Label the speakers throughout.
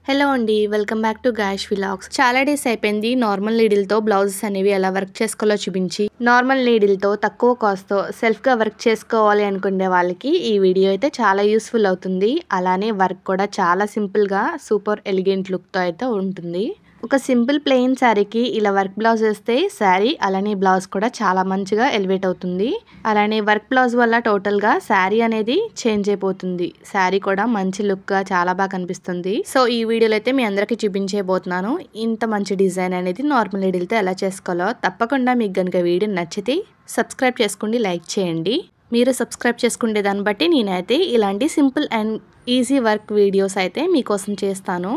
Speaker 1: Hello అండి, welcome back to గాయష్ vlogs. చాలా days అయిపోయింది నార్మల్ నీడిల్తో బ్లౌజెస్ అనేవి ఎలా వర్క్ చేసుకోవాలో చూపించి. నార్మల్ నీడిల్తో తక్కువ కాస్ట్తో సెల్ఫ్గా వర్క్ చేసుకోవాలి అనుకునే వాళ్ళకి ఈ వీడియో అయితే చాలా యూస్ఫుల్ అవుతుంది. అలానే వర్క్ కూడా చాలా సింపుల్గా సూపర్ ఎలిగెంట్ లుక్తో అయితే ఉంటుంది. ఒక సింపుల్ ప్లెయిన్ శారీకి ఇలా వర్క్ బ్లౌజ్ వేస్తే శారీ అలానే బ్లౌజ్ కూడా చాలా మంచిగా ఎలివేట్ అవుతుంది. అలానే వర్క్ బ్లౌజ్ వల్ల టోటల్గా శారీ అనేది చేంజ్ అయిపోతుంది. శారీ కూడా మంచి లుక్గా చాలా బాగా కనిపిస్తుంది. సో ఈ వీడియోలో అయితే మీ అందరికీ చూపించబోతున్నాను. ఇంత మంచి డిజైన్ అనేది నార్మల్ నీడిల్తో ఎలా చేసుకోవాలో. తప్పకుండా మీకు కనుక వీడియో నచ్చితే సబ్స్క్రైబ్ చేసుకోండి, లైక్ చేయండి. మీరు సబ్స్క్రైబ్ చేసుకునే దాన్ని బట్టి నేనైతే ఇలాంటి simple and easy work videos అయితే మీకోసం చేస్తాను.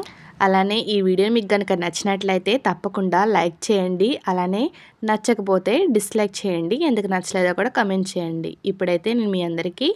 Speaker 1: అలానే ఈ వీడియో మీకు కనుక నచ్చినట్లయితే తప్పకుండా లైక్ చేయండి. అలానే నచ్చకపోతే డిస్లైక్ చేయండి. ఎందుకు నచ్చలేదో కూడా కమెంట్ చేయండి. ఇప్పుడైతే నేను మీ అందరికీ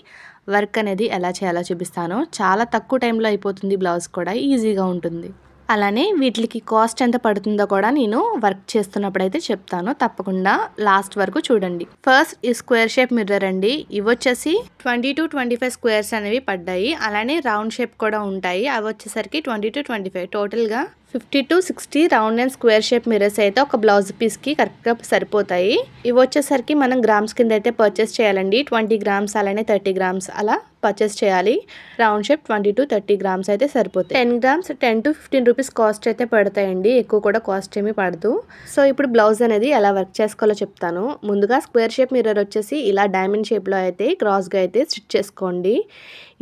Speaker 1: వర్క్ అనేది ఎలా చేయాలో చూపిస్తాను. చాలా తక్కువ టైంలో అయిపోతుంది, బ్లౌజ్ కూడా ఈజీగా ఉంటుంది. అలానే వీటికి కాస్ట్ ఎంత పడుతుందో కూడా నేను వర్క్ చేస్తున్నప్పుడు అయితే చెప్తాను. తప్పకుండా లాస్ట్ వరకు చూడండి. ఫస్ట్ ఈ స్క్వేర్ షేప్ మిర్రర్ అండి. ఇవి వచ్చేసి 20 to 25 స్క్వేర్స్ అనేవి పడ్డాయి. అలానే రౌండ్ షేప్ కూడా ఉంటాయి. అవి వచ్చేసరికి 20 to 25. టోటల్గా 50 to 60 round and square shape mirrors అయితే ఒక బ్లౌజ్ పీస్కి కరెక్ట్గా సరిపోతాయి. ఇవి వచ్చేసరికి మనం గ్రామ్స్ కింద అయితే పర్చేస్ చేయాలండి. 20 grams అలానే 30 grams అలా పర్చేస్ చేయాలి. రౌండ్ షేప్ 20 to 30 grams అయితే సరిపోతాయి. 10 grams 10 to 15 రూపీస్ కాస్ట్ అయితే పడతాయండి. ఎక్కువ కూడా కాస్ట్ ఏమీ పడదు. సో ఇప్పుడు బ్లౌజ్ అనేది ఎలా వర్క్ చేసుకోవాలో చెప్తాను. ముందుగా స్క్వేర్ షేప్ మిర్రర్ వచ్చేసి ఇలా డైమండ్ షేప్లో అయితే క్రాస్గా అయితే స్టిచ్ చేసుకోండి.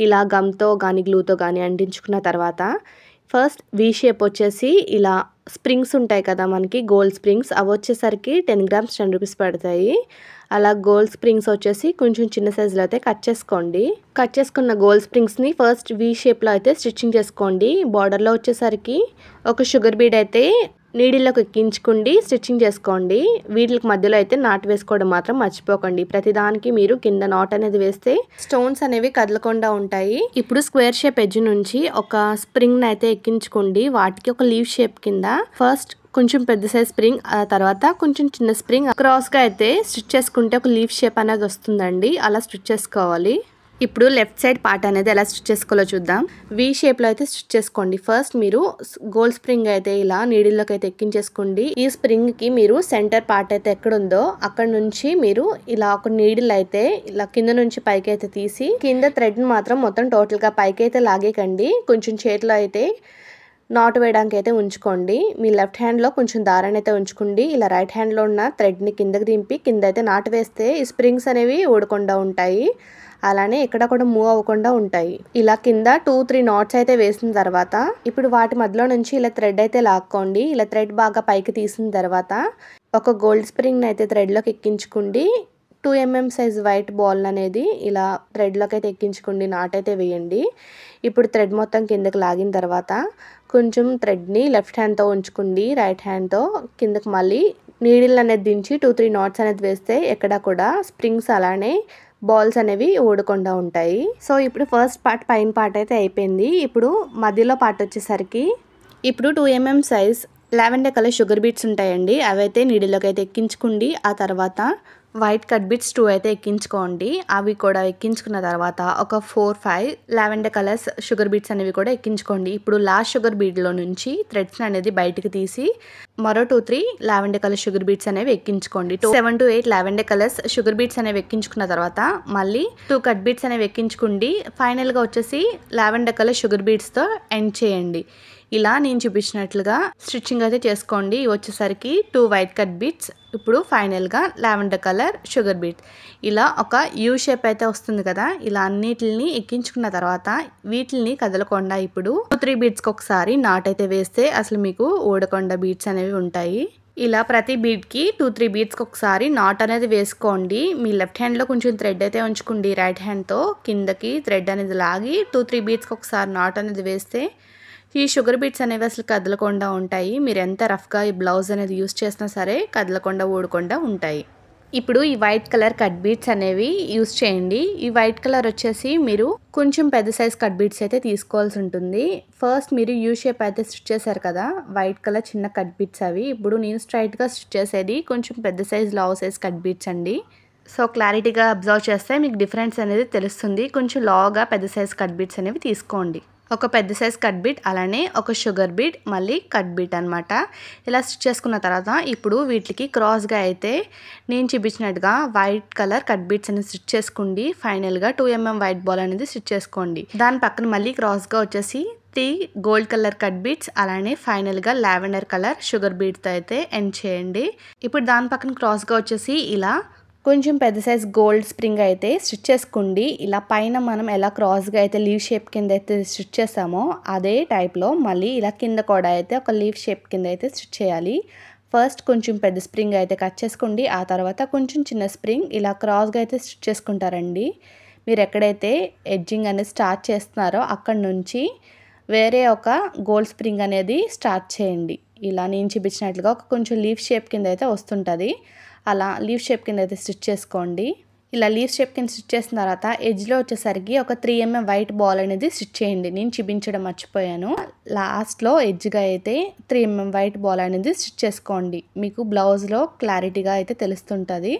Speaker 1: ఇలా గమ్తో కానీ గ్లూతో కానీ అంటించుకున్న తర్వాత ఫస్ట్ వీ షేప్ వచ్చేసి ఇలా స్ప్రింగ్స్ ఉంటాయి కదా మనకి, గోల్డ్ స్ప్రింగ్స్, అవి వచ్చేసరికి 10 grams 10 రూపీస్ పడతాయి. అలా గోల్డ్ స్ప్రింగ్స్ వచ్చేసి కొంచెం చిన్న సైజులో అయితే కట్ చేసుకోండి. కట్ చేసుకున్న గోల్డ్ స్ప్రింగ్స్ని ఫస్ట్ వీ షేప్లో అయితే స్టిచ్చింగ్ చేసుకోండి. బార్డర్లో వచ్చేసరికి ఒక షుగర్ బీడ్ అయితే నీడిల్లోకి ఎక్కించుకోండి, స్టిచ్చింగ్ చేసుకోండి. వీటికి మధ్యలో అయితే నాట్ వేసుకోవడం మాత్రం మర్చిపోకండి. ప్రతిదానికి మీరు కింద నాట్ అనేది వేస్తే స్టోన్స్ అనేవి కదలకుండా ఉంటాయి. ఇప్పుడు స్క్వేర్ షేప్ ఎడ్జ్ నుంచి ఒక స్ప్రింగ్ అయితే ఎక్కించుకోండి. వాటికి ఒక లీవ్ షేప్ కింద ఫస్ట్ కొంచెం పెద్ద సైజ్ స్ప్రింగ్, ఆ తర్వాత కొంచెం చిన్న స్ప్రింగ్ క్రాస్గా అయితే స్టిచ్ చేసుకుంటే ఒక లీవ్ షేప్ అనేది వస్తుందండి. అలా స్టిచ్ చేసుకోవాలి. ఇప్పుడు లెఫ్ట్ సైడ్ పార్ట్ అనేది ఎలా స్టిచ్ చేసుకోవాలో చూద్దాం. వీ షేప్లో అయితే స్టిచ్ చేసుకోండి. ఫస్ట్ మీరు గోల్డ్ స్ప్రింగ్ అయితే ఇలా నీడిల్లోకి అయితే ఎక్కించేసుకోండి. ఈ స్ప్రింగ్కి మీరు సెంటర్ పార్ట్ అయితే ఎక్కడుందో అక్కడ నుంచి మీరు ఇలా ఒక నీడిల్ అయితే ఇలా కింద నుంచి పైకి అయితే తీసి కింద థ్రెడ్ని మాత్రం మొత్తం టోటల్గా పైకి అయితే లాగేకండి. కొంచెం చేతిలో అయితే నాట్ వేయడానికి అయితే ఉంచుకోండి. మీ లెఫ్ట్ హ్యాండ్లో కొంచెం దారాన్ని అయితే ఉంచుకోండి. ఇలా రైట్ హ్యాండ్లో ఉన్న థ్రెడ్ని కిందకి దింపి కింద అయితే నాటు వేస్తే ఈ స్ప్రింగ్స్ అనేవి ఊడకుండా ఉంటాయి. అలానే ఎక్కడ కూడా మూవ్ అవ్వకుండా ఉంటాయి. ఇలా కింద 2-3 knots అయితే వేసిన తర్వాత ఇప్పుడు వాటి మధ్యలో నుంచి ఇలా థ్రెడ్ అయితే లాక్కోండి. ఇలా థ్రెడ్ బాగా పైకి తీసిన తర్వాత ఒక గోల్డ్ స్ప్రింగ్ అయితే థ్రెడ్లోకి ఎక్కించుకోండి. 2 mm సైజ్ వైట్ బాల్ అనేది ఇలా థ్రెడ్లోకి అయితే ఎక్కించుకోండి. నాట్ అయితే వేయండి. ఇప్పుడు థ్రెడ్ మొత్తం కిందకి లాగిన తర్వాత కొంచెం థ్రెడ్ని లెఫ్ట్ హ్యాండ్తో ఉంచుకోండి. రైట్ హ్యాండ్తో కిందకి మళ్ళీ నీడిల్ అనేది దించి 2-3 knots అనేది వేస్తే ఎక్కడ కూడా స్ప్రింగ్స్ అలానే బాల్స్ అనేవి ఊడకుండా ఉంటాయి. సో ఇప్పుడు ఫస్ట్ పార్ట్ పైన పార్ట్ అయితే అయిపోయింది. ఇప్పుడు మధ్యలో పార్ట్ వచ్చేసరికి ఇప్పుడు 2 mm size lavender colour sugar beads ఉంటాయండి. అవైతే నీడిల్లోకి అయితే ఎక్కించుకోండి. ఆ తర్వాత వైట్ కట్ బీట్స్ 2 అయితే ఎక్కించుకోండి. అవి కూడా ఎక్కించుకున్న తర్వాత ఒక 4-5 లావెండర్ కలర్స్ షుగర్ బీట్స్ అనేవి కూడా ఎక్కించుకోండి. ఇప్పుడు లాస్ట్ షుగర్ బీడ్లో నుంచి థ్రెడ్స్ అనేది బయటకు తీసి మరో 2-3 లావెండర్ కలర్ షుగర్ బీట్స్ అనేవి ఎక్కించుకోండి. 7 to 8 lavender colours sugar beads అనేవి ఎక్కించుకున్న తర్వాత మళ్ళీ 2 కట్ బీట్స్ అనేవి ఎక్కించుకోండి. ఫైనల్గా వచ్చేసి లావెండర్ కలర్ షుగర్ బీట్స్తో ఎండ్ చేయండి. ఇలా నేను చూపించినట్లుగా స్టిచ్చింగ్ అయితే చేసుకోండి. వచ్చేసరికి 2 వైట్ కట్ బీట్స్, ఇప్పుడు ఫైనల్గా లావెండర్ కలర్ షుగర్ బీట్స్. ఇలా ఒక యూ షేప్ అయితే వస్తుంది కదా. ఇలా అన్నిటిని ఎక్కించుకున్న తర్వాత వీటిని కదలకుండా ఇప్పుడు 2-3 బీట్స్కి ఒకసారి నాట్ అయితే వేస్తే అసలు మీకు ఊడకుండా బీట్స్ అనేవి ఉంటాయి. ఇలా ప్రతి బీడ్కి 2-3 బీట్స్కి ఒకసారి నాట్ అనేది వేసుకోండి. మీ లెఫ్ట్ హ్యాండ్లో కొంచెం థ్రెడ్ అయితే ఉంచుకోండి. రైట్ హ్యాండ్తో కిందకి థ్రెడ్ అనేది లాగి 2-3 బీట్స్కి ఒకసారి నాట్ అనేది వేస్తే ఈ షుగర్ బీట్స్ అనేవి అసలు కదలకుండా ఉంటాయి. మీరు ఎంత రఫ్గా ఈ బ్లౌజ్ అనేది యూస్ చేసినా సరే కదలకుండా ఊడకుండా ఉంటాయి. ఇప్పుడు ఈ వైట్ కలర్ కట్ బీట్స్ అనేవి యూస్ చేయండి. ఈ వైట్ కలర్ వచ్చేసి మీరు కొంచెం పెద్ద సైజ్ కట్ బీట్స్ అయితే తీసుకోవాల్సి ఉంటుంది. ఫస్ట్ మీరు యూ షేప్ అయితే స్టిచ్ చేశారు కదా, వైట్ కలర్ చిన్న కట్ బీట్స్ అవి. ఇప్పుడు నేను స్ట్రైట్గా స్టిచ్ చేసేది కొంచెం పెద్ద సైజ్ లావ్ సైజ్ కట్ బీట్స్ అండి. సో క్లారిటీగా అబ్జర్వ్ చేస్తే మీకు డిఫరెన్స్ అనేది తెలుస్తుంది. కొంచెం లాగా పెద్ద సైజ్ కట్ బీట్స్ అనేవి తీసుకోండి. ఒక పెద్ద సైజ్ కట్ బీట్, అలానే ఒక షుగర్ బీట్, మళ్ళీ కట్ బీట్ అనమాట. ఇలా స్టిచ్ చేసుకున్న తర్వాత ఇప్పుడు వీటికి క్రాస్గా అయితే నేను చూపించినట్టుగా వైట్ కలర్ కట్ బీట్స్ అనేది స్టిచ్ చేసుకోండి. ఫైనల్గా 2mm వైట్ బాల్ అనేది స్టిచ్ చేసుకోండి. దాని పక్కన మళ్ళీ క్రాస్గా వచ్చేసి 3 గోల్డ్ కలర్ కట్ బీట్స్, అలానే ఫైనల్గా లావెండర్ కలర్ షుగర్ బీట్తో అయితే ఎండ్ చేయండి. ఇప్పుడు దాని పక్కన క్రాస్గా వచ్చేసి ఇలా కొంచెం పెద్ద సైజ్ గోల్డ్ స్ప్రింగ్ అయితే స్టిచ్ చేసుకోండి. ఇలా పైన మనం ఎలా క్రాస్గా అయితే లీవ్ షేప్ కింద అయితే స్టిచ్ చేసామో అదే టైప్లో మళ్ళీ ఇలా కింద కూడా అయితే ఒక లీవ్ షేప్ కింద అయితే స్టిచ్ చేయాలి. ఫస్ట్ కొంచెం పెద్ద స్ప్రింగ్ అయితే కట్ చేసుకోండి. ఆ తర్వాత కొంచెం చిన్న స్ప్రింగ్ ఇలా క్రాస్గా అయితే స్టిచ్ చేసుకుంటారండి. మీరు ఎక్కడైతే ఎడ్జింగ్ అనేది స్టార్ట్ చేస్తున్నారో అక్కడ నుంచి వేరే ఒక గోల్డ్ స్ప్రింగ్ అనేది స్టార్ట్ చేయండి. ఇలా నేను చూపించినట్లుగా ఒక కొంచెం లీవ్ షేప్ కింద అయితే వస్తుంటుంది. అలా లీవ్ షేప్ కింద అయితే స్టిచ్ చేసుకోండి. ఇలా లీవ్ షేప్ కింద స్టిచ్ చేసిన తర్వాత ఎడ్జ్లో వచ్చేసరికి ఒక 3mm వైట్ బాల్ అనేది స్టిచ్ చేయండి. నేను చూపించడం మర్చిపోయాను. లాస్ట్లో ఎడ్జ్గా అయితే 3mm వైట్ బాల్ అనేది స్టిచ్ చేసుకోండి. మీకు బ్లౌజ్లో క్లారిటీగా అయితే తెలుస్తుంటుంది.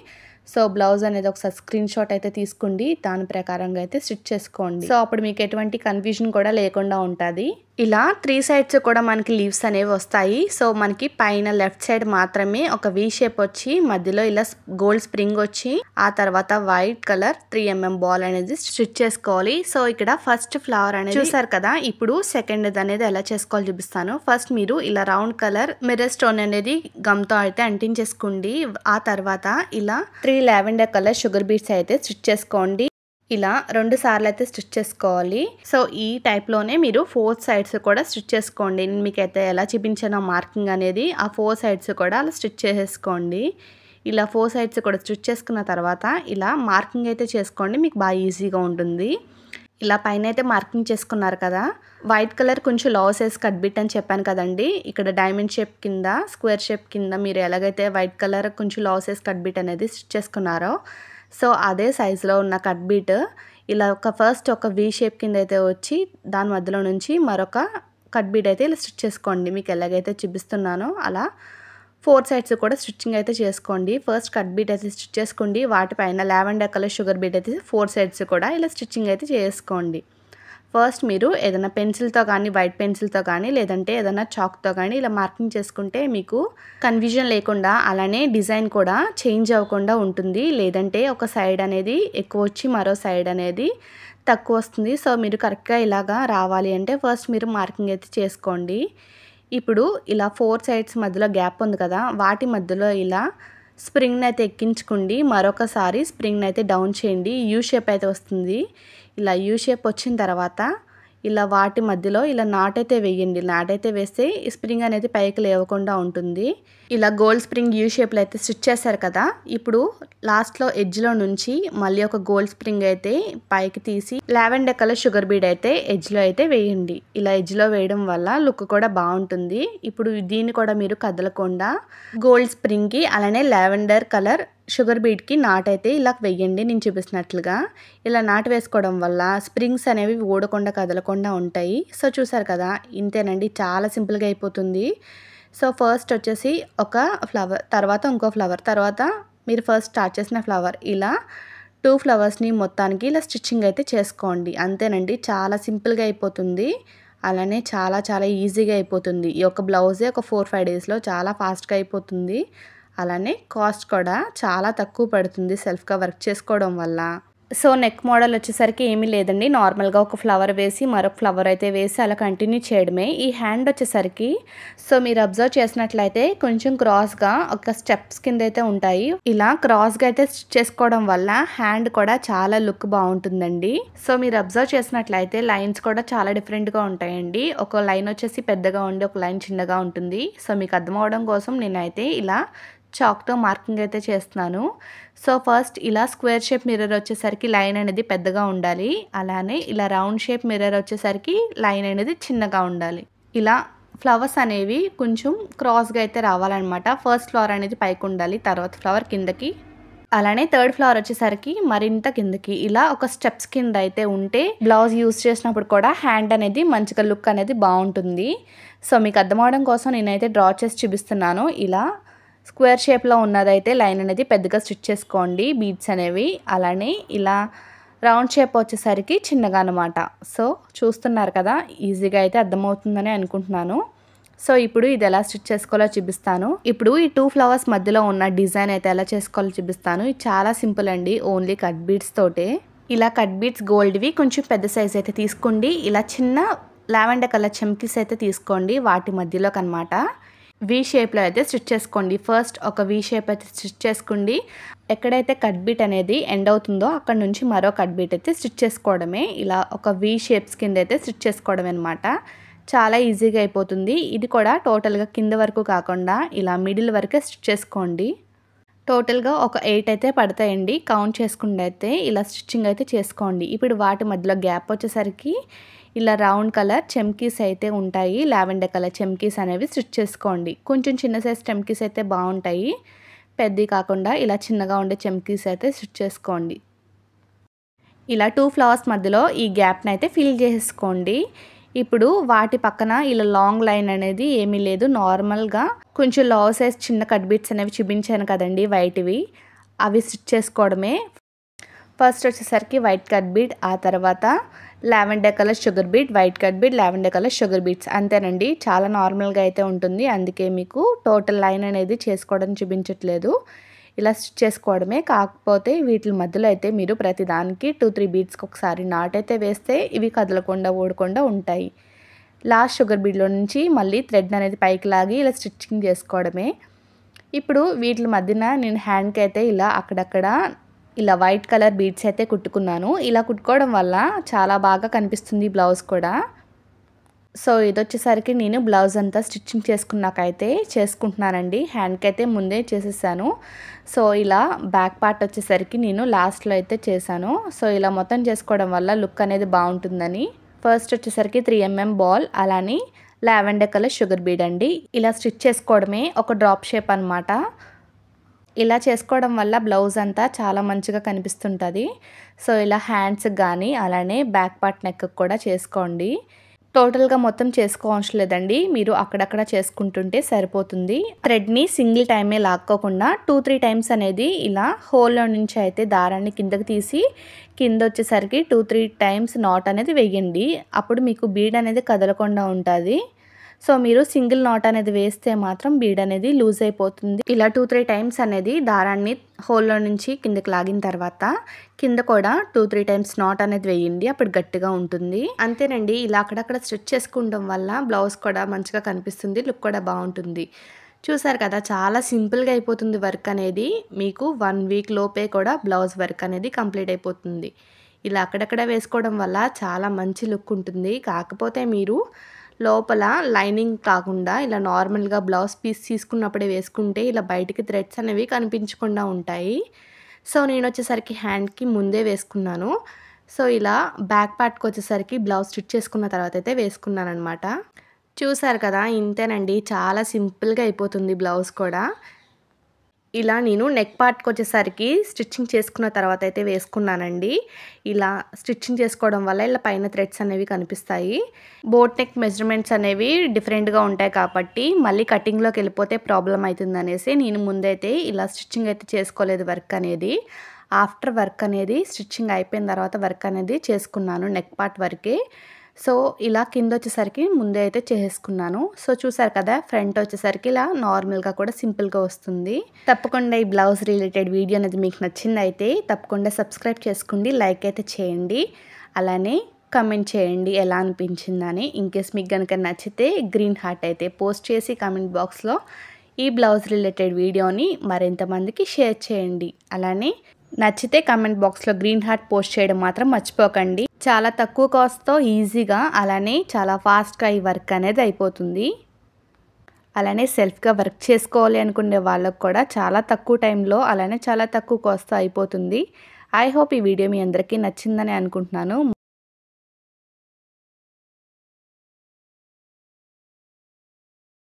Speaker 1: సో బ్లౌజ్ అనేది ఒకసారి స్క్రీన్ షాట్ అయితే తీసుకోండి. దాని ప్రకారంగా అయితే స్టిచ్ చేసుకోండి. సో అప్పుడు మీకు ఎటువంటి కన్ఫ్యూజన్ కూడా లేకుండా ఉంటుంది. ఇలా 3 సైడ్స్ కూడా మనకి లీవ్స్ అనేవి వస్తాయి. సో మనకి పైన లెఫ్ట్ సైడ్ మాత్రమే ఒక వి షేప్ వచ్చి మధ్యలో ఇలా గోల్డ్ స్ప్రింగ్ వచ్చి ఆ తర్వాత వైట్ కలర్ 3mm బాల్ అనేది స్టిచ్ చేసుకోవాలి. సో ఇక్కడ ఫస్ట్ ఫ్లవర్ అనేది చూసారు కదా. ఇప్పుడు సెకండ్ అనేది ఎలా చేసుకోవాలి చూపిస్తాను. ఫస్ట్ మీరు ఇలా రౌండ్ కలర్ మిర్రర్ స్టోన్ అనేది గమ్తో అయితే అంటించేసుకోండి. ఆ తర్వాత ఇలా 3 లావెండర్ కలర్ షుగర్ బీట్స్ అయితే స్టిచ్ చేసుకోండి. ఇలా 2 సార్లు అయితే స్టిచ్ చేసుకోవాలి. సో ఈ టైప్లోనే మీరు 4 సైడ్స్ కూడా స్టిచ్ చేసుకోండి. నేను మీకు అయితే ఎలా చూపించానో మార్కింగ్ అనేది ఆ 4 సైడ్స్ కూడా అలా స్టిచ్ చేసేసుకోండి. ఇలా 4 సైడ్స్ కూడా స్టిచ్ చేసుకున్న తర్వాత ఇలా మార్కింగ్ అయితే చేసుకోండి. మీకు బాగా ఈజీగా ఉంటుంది. ఇలా పైన అయితే మార్కింగ్ చేసుకున్నారు కదా. వైట్ కలర్ కొంచెం లావ్ సైజ్ కట్ బిట్ అని చెప్పాను కదండి. ఇక్కడ డైమండ్ షేప్ కింద స్క్వేర్ షేప్ కింద మీరు ఎలాగైతే వైట్ కలర్ కొంచెం లావ్ సైజ్ కట్ బిట్ అనేది స్టిచ్ చేసుకున్నారో సో అదే సైజులో ఉన్న కట్ బీట్ ఇలా ఫస్ట్ ఒక వి షేప్ కింద అయితే వచ్చి దాని మధ్యలో నుంచి మరొక కట్ బీట్ అయితే ఇలా స్టిచ్ చేసుకోండి. మీకు ఎలాగైతే చూపిస్తున్నానో అలా 4 సైడ్స్ కూడా స్టిచ్చింగ్ అయితే చేసుకోండి. ఫస్ట్ కట్ బీట్ అయితే స్టిచ్ చేసుకోండి. వాటిపైన లావెండర్ కలర్ షుగర్ బీట్ అయితే 4 సైడ్స్ కూడా ఇలా స్టిచ్చింగ్ అయితే చేసుకోండి. ఫస్ట్ మీరు ఏదైనా పెన్సిల్తో కానీ వైట్ పెన్సిల్తో కానీ లేదంటే ఏదైనా చాక్తో కానీ ఇలా మార్కింగ్ చేసుకుంటే మీకు కన్ఫ్యూజన్ లేకుండా అలానే డిజైన్ కూడా చేంజ్ అవ్వకుండా ఉంటుంది. లేదంటే ఒక సైడ్ అనేది ఎక్కువ వచ్చి మరో సైడ్ అనేది తక్కువ వస్తుంది. సో మీరు కరెక్ట్గా ఇలాగా రావాలి అంటే ఫస్ట్ మీరు మార్కింగ్ అయితే చేసుకోండి. ఇప్పుడు ఇలా 4 సైడ్స్ మధ్యలో గ్యాప్ ఉంది కదా, వాటి మధ్యలో ఇలా స్ప్రింగ్ని అయితే ఎక్కించుకోండి. మరొకసారి స్ప్రింగ్ని అయితే డౌన్ చేయండి. యూ షేప్ అయితే వస్తుంది. ఇలా యూ షేప్ వచ్చిన తర్వాత ఇలా వాటి మధ్యలో ఇలా నాటైతే వేయండి. నాటైతే వేస్తే ఈ స్ప్రింగ్ అనేది పైకి లేవకుండా ఉంటుంది. ఇలా గోల్డ్ స్ప్రింగ్ యూ షేప్లో అయితే స్టిచ్ చేశారు కదా. ఇప్పుడు లాస్ట్లో ఎడ్జ్లో నుంచి మళ్ళీ ఒక గోల్డ్ స్ప్రింగ్ అయితే పైకి తీసి లావెండర్ కలర్ షుగర్ బీడ్ అయితే ఎడ్జ్లో అయితే వేయండి. ఇలా ఎడ్జ్లో వేయడం వల్ల లుక్ కూడా బాగుంటుంది. ఇప్పుడు దీన్ని కూడా మీరు కదలకుండా గోల్డ్ స్ప్రింగ్కి అలానే లావెండర్ కలర్ షుగర్ బీడ్కి నాటైతే ఇలా వేయండి. నేను చూపిస్తున్నట్లుగా ఇలా నాటు వేసుకోవడం వల్ల స్ప్రింగ్స్ అనేవి ఊడకుండా కదలకుండా ఉంటాయి. సో చూసారు కదా, ఇంతేనండి, చాలా సింపుల్గా అయిపోతుంది. సో ఫస్ట్ వచ్చేసి ఒక ఫ్లవర్, తర్వాత ఇంకో ఫ్లవర్, తర్వాత మీరు ఫస్ట్ స్టార్ట్ చేసిన ఫ్లవర్, ఇలా 2 ఫ్లవర్స్ని మొత్తానికి ఇలా స్టిచ్చింగ్ అయితే చేసుకోండి. అంతేనండి, చాలా సింపుల్గా అయిపోతుంది. అలానే చాలా చాలా ఈజీగా అయిపోతుంది. ఈ యొక్క బ్లౌజే ఒక 4-5 డేస్లో చాలా ఫాస్ట్గా అయిపోతుంది. అలానే కాస్ట్ కూడా చాలా తక్కువ పడుతుంది సెల్ఫ్గా వర్క్ చేసుకోవడం వల్ల. సో నెక్ మోడల్ వచ్చేసరికి ఏమీ లేదండి, నార్మల్గా ఒక ఫ్లవర్ వేసి మరొక ఫ్లవర్ అయితే వేసి అలా కంటిన్యూ చేయడమే. ఈ హ్యాండ్ వచ్చేసరికి సో మీరు అబ్జర్వ్ చేసినట్లయితే కొంచెం క్రాస్గా ఒక స్టెప్స్ కింద అయితే ఉంటాయి. ఇలా క్రాస్గా అయితే స్టిచ్ చేసుకోవడం వల్ల హ్యాండ్ కూడా చాలా లుక్ బాగుంటుందండి. సో మీరు అబ్జర్వ్ చేసినట్లయితే లైన్స్ కూడా చాలా డిఫరెంట్గా ఉంటాయండి. ఒక లైన్ వచ్చేసి పెద్దగా ఉండి ఒక లైన్ చిన్నగా ఉంటుంది. సో మీకు అర్థం అవడం కోసం నేనైతే ఇలా చాక్తో మార్కింగ్ అయితే చేస్తున్నాను. సో ఫస్ట్ ఇలా స్క్వేర్ షేప్ మిర్రర్ వచ్చేసరికి లైన్ అనేది పెద్దగా ఉండాలి. అలానే ఇలా రౌండ్ షేప్ మిర్రర్ వచ్చేసరికి లైన్ అనేది చిన్నగా ఉండాలి. ఇలా ఫ్లవర్స్ అనేవి కొంచెం క్రాస్గా అయితే రావాలన్నమాట. ఫస్ట్ ఫ్లవర్ అనేది పైకి ఉండాలి, తర్వాత ఫ్లవర్ కిందకి, అలానే థర్డ్ ఫ్లవర్ వచ్చేసరికి మరింత కిందకి. ఇలా ఒక స్టెప్స్ కింద అయితే ఉంటే బ్లౌజ్ యూజ్ చేసినప్పుడు కూడా హ్యాండ్ అనేది మంచిగా లుక్ అనేది బాగుంటుంది. సో మీకు అర్థం అవడం కోసం నేనైతే డ్రా చేసి చూపిస్తున్నాను. ఇలా స్క్వేర్ షేప్లో ఉన్నదైతే లైన్ అనేది పెద్దగా స్టిచ్ చేసుకోండి బీడ్స్ అనేవి. అలానే ఇలా రౌండ్ షేప్ వచ్చేసరికి చిన్నగా అనమాట. సో చూస్తున్నారు కదా, ఈజీగా అయితే అర్థమవుతుందని అనుకుంటున్నాను. సో ఇప్పుడు ఇది ఎలా స్టిచ్ చేసుకోవాలో చూపిస్తాను. ఇప్పుడు ఈ 2 ఫ్లవర్స్ మధ్యలో ఉన్న డిజైన్ అయితే ఎలా చేసుకోవాలో చూపిస్తాను. ఇది చాలా సింపుల్ అండి, ఓన్లీ కట్ బీడ్స్ తోటే. ఇలా కట్ బీడ్స్ గోల్డ్వి కొంచెం పెద్ద సైజ్ అయితే తీసుకోండి. ఇలా చిన్న లావెండర్ కలర్ చమ్కీస్ అయితే తీసుకోండి, వాటి మధ్యలోకి అనమాట. వి షేప్లో అయితే స్టిచ్ చేసుకోండి. ఫస్ట్ ఒక వి షేప్ అయితే స్టిచ్ చేసుకోండి. ఎక్కడైతే కట్ బీట్ అనేది ఎండ్ అవుతుందో అక్కడ నుంచి మరో కట్ బీట్ అయితే స్టిచ్ చేసుకోవడమే. ఇలా ఒక వి షేప్స్ కింద అయితే స్టిచ్ చేసుకోవడమే అనమాట. చాలా ఈజీగా అయిపోతుంది. ఇది కూడా టోటల్గా కింద వరకు కాకుండా ఇలా మిడిల్ వరకే స్టిచ్ చేసుకోండి. టోటల్గా ఒక 8 అయితే పడతాయండి. కౌంట్ చేసుకుంటే అయితే ఇలా స్టిచ్చింగ్ అయితే చేసుకోండి. ఇప్పుడు వాటి మధ్యలో గ్యాప్ వచ్చేసరికి ఇలా రౌండ్ కలర్ చెమ్కీస్ అయితే ఉంటాయి, లావెండర్ కలర్ చెమ్కీస్ అనేవి స్టిచ్ చేసుకోండి. కొంచెం చిన్న సైజ్ చెమ్కీస్ అయితే బాగుంటాయి, పెద్దవి కాకుండా ఇలా చిన్నగా ఉండే చెమ్కీస్ అయితే స్టిచ్ చేసుకోండి. ఇలా 2 ఫ్లవర్స్ మధ్యలో ఈ గ్యాప్ని అయితే ఫిల్ చేసుకోండి. ఇప్పుడు వాటి పక్కన ఇలా లాంగ్ లైన్ అనేది ఏమీ లేదు, నార్మల్గా కొంచెం లావ్ సైజ్ చిన్న కట్ బీట్స్ అనేవి చూపించాను కదండి వైట్వి, అవి స్టిచ్ చేసుకోవడమే. ఫస్ట్ వచ్చేసరికి వైట్ కట్ బీడ్, ఆ తర్వాత lavender colour sugar bead, white cut bead, lavender colour sugar beads, అంతేనండి. చాలా నార్మల్గా అయితే ఉంటుంది, అందుకే మీకు టోటల్ లైన్ అనేది చేసుకోవడం చూపించట్లేదు. ఇలా స్టిచ్ చేసుకోవడమే. కాకపోతే వీటి మధ్యలో అయితే మీరు ప్రతిదానికి 2-3 బీడ్స్కి ఒకసారి నాట్ అయితే వేస్తే ఇవి కదలకుండా ఊడకుండా ఉంటాయి. లాస్ట్ షుగర్ బీడ్లో నుంచి మళ్ళీ థ్రెడ్ అనేది పైకి లాగి ఇలా స్టిచ్చింగ్ చేసుకోవడమే. ఇప్పుడు వీటి మధ్యన నేను హ్యాండ్కి అయితే ఇలా అక్కడక్కడ ఇలా వైట్ కలర్ బీడ్స్ అయితే కుట్టుకున్నాను. ఇలా కుట్టుకోవడం వల్ల చాలా బాగా కనిపిస్తుంది బ్లౌజ్ కూడా. సో ఇది వచ్చేసరికి నేను బ్లౌజ్ అంతా స్టిచ్చింగ్ చేసుకున్నాకైతే చేసుకుంటున్నానండి. హ్యాండ్కి అయితే ముందే చేసేసాను. సో ఇలా బ్యాక్ పార్ట్ వచ్చేసరికి నేను లాస్ట్లో అయితే చేశాను. సో ఇలా మొత్తం చేసుకోవడం వల్ల లుక్ అనేది బాగుంటుందని ఫస్ట్ వచ్చేసరికి 3mm బాల్, అలానే లావెండర్ కలర్ షుగర్ బీడ్ అండి. ఇలా స్టిచ్ చేసుకోవడమే, ఒక డ్రాప్ షేప్ అనమాట. ఇలా చేసుకోవడం వల్ల బ్లౌజ్ అంతా చాలా మంచిగా కనిపిస్తుంటుంది. సో ఇలా హ్యాండ్స్కి కానీ అలానే బ్యాక్ పార్ట్ నెక్ కూడా చేసుకోండి. టోటల్గా మొత్తం చేసుకోవడం లేదండి, మీరు అక్కడక్కడ చేసుకుంటుంటే సరిపోతుంది. థ్రెడ్ని సింగిల్ టైమే లాక్కోకుండా 2-3 టైమ్స్ అనేది ఇలా హోల్లో నుంచి అయితే దారాన్ని కిందకి తీసి కింద వచ్చేసరికి 2-3 టైమ్స్ నాట్ అనేది వేయండి. అప్పుడు మీకు బీడ్ అనేది కదలకుండా ఉంటుంది. సో మీరు సింగిల్ నాట్ అనేది వేస్తే మాత్రం బీడ్ అనేది లూజ్ అయిపోతుంది. ఇలా 2-3 టైమ్స్ అనేది దారాన్ని హోల్లో నుంచి కిందకి లాగిన తర్వాత కింద కూడా 2-3 టైమ్స్ నాట్ అనేది వేయండి, అప్పుడు గట్టిగా ఉంటుంది. అంతేనండి. ఇలా అక్కడక్కడ స్టిచ్ చేసుకోవడం వల్ల బ్లౌజ్ కూడా మంచిగా కనిపిస్తుంది, లుక్ కూడా బాగుంటుంది. చూసారు కదా, చాలా సింపుల్గా అయిపోతుంది వర్క్ అనేది. మీకు 1 వీక్ లోపే కూడా బ్లౌజ్ వర్క్ అనేది కంప్లీట్ అయిపోతుంది. ఇలా అక్కడక్కడ వేసుకోవడం వల్ల చాలా మంచి లుక్ ఉంటుంది. కాకపోతే మీరు లోపల లైనింగ్ కాకుండా ఇలా నార్మల్గా బ్లౌజ్ పీస్ తీసుకున్నప్పుడే వేసుకుంటే ఇలా బయటికి థ్రెడ్స్ అనేవి కనిపించకుండా ఉంటాయి. సో నేను వచ్చేసరికి హ్యాండ్కి ముందే వేసుకున్నాను. సో ఇలా బ్యాక్ పార్ట్కి వచ్చేసరికి బ్లౌజ్ స్టిచ్ చేసుకున్న తర్వాత అయితే వేసుకున్నాను అనమాట. చూసారు కదా, ఇంతేనండి, చాలా సింపుల్గా అయిపోతుంది బ్లౌజ్ కూడా. ఇలా నేను నెక్ పార్ట్కి వచ్చేసరికి స్టిచ్చింగ్ చేసుకున్న తర్వాత అయితే వేసుకున్నానండి. ఇలా స్టిచ్చింగ్ చేసుకోవడం వల్ల ఇలా పైన థ్రెడ్స్ అనేవి కనిపిస్తాయి. బోట్ నెక్ మెజర్మెంట్స్ అనేవి డిఫరెంట్గా ఉంటాయి కాబట్టి మళ్ళీ కటింగ్లోకి వెళ్ళిపోతే ప్రాబ్లం అవుతుంది అనేసి నేను ముందైతే ఇలా స్టిచ్చింగ్ అయితే చేసుకోలేదు వర్క్ అనేది. ఆఫ్టర్ వర్క్ అనేది స్టిచ్చింగ్ అయిపోయిన తర్వాత వర్క్ అనేది చేసుకున్నాను, నెక్ పార్ట్ వరకే. సో ఇలా కింద వచ్చేసరికి ముందే అయితే చేసేసుకున్నాను. సో చూసారు కదా, ఫ్రంట్ వచ్చేసరికి ఇలా నార్మల్గా కూడా సింపుల్గా వస్తుంది. తప్పకుండా ఈ బ్లౌజ్ రిలేటెడ్ వీడియో అనేది మీకు నచ్చింది అయితే తప్పకుండా సబ్స్క్రైబ్ చేసుకోండి, లైక్ అయితే చేయండి, అలానే కమెంట్ చేయండి ఎలా అనిపించిందని. ఇన్కేస్ మీకు కనుక నచ్చితే గ్రీన్ హార్ట్ అయితే పోస్ట్ చేసి కమెంట్ బాక్స్లో ఈ బ్లౌజ్ రిలేటెడ్ వీడియోని మరింతమందికి షేర్ చేయండి. అలానే నచ్చితే కమెంట్ బాక్స్లో గ్రీన్ హార్ట్ పోస్ట్ చేయడం మాత్రం మర్చిపోకండి. చాలా తక్కువ కాస్ట్తో ఈజీగా అలానే చాలా ఫాస్ట్గా ఈ వర్క్ అనేది అయిపోతుంది. అలానే సెల్ఫ్గా వర్క్ చేసుకోవాలి అనుకునే వాళ్ళకు కూడా చాలా తక్కువ టైంలో అలానే చాలా తక్కువ కాస్ట్తో అయిపోతుంది. ఐ హోప్ ఈ వీడియో మీ అందరికీ నచ్చిందని అనుకుంటున్నాను.